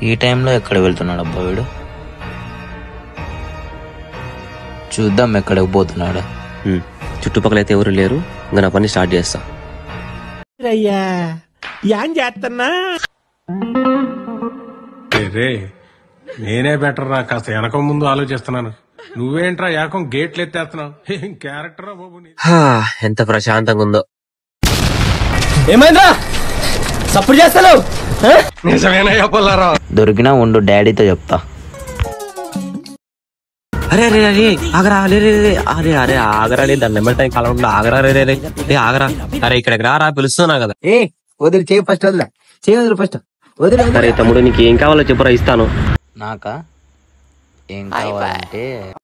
ఈ టైంలో ఎక్కడ వెళ్తున్నాడు అబ్బా వీడు? చూద్దాం ఎక్కడికి పోతున్నాడు. చుట్టుపక్కల అయితే ఎవరు లేరు, ఇంకా నా పని స్టార్ట్ చేస్తా. అయ్యా ఏం చేస్తున్నా? నేనే బెటర్ రా, కాస్త వెనక ముందు ఆలోచిస్తున్నాను. నువ్వేంట్రా ఏకం గేట్లు ఎత్తేస్తున్నావు? ఏం క్యారెక్టరా బాబు. ఎంత ప్రశాంతంగా ఉందో. ఏమైందా సప్పుడు చేస్తాను? నిజమేనా చెప్పాలరా? దొరికినా ఉండు, డాడీతో చెప్తా. అరే అరే అరే ఆగరా, అరే అరే అరే ఆగరా, దాన్ని నెమ్మది కాలం ఆగరా, రే ఆగరా. అరే ఇక్కడికి రారా, పిలుస్తున్నా కదా. వదిలి చేయి ఫస్ట్, వదిలే చేయి, వదిలి ఫస్ట్ వదిలే. అరే తమ్ముడు, నీకు ఏం కావాలో చెప్పురా, ఇస్తాను. నాకా ఏం కావాలంటే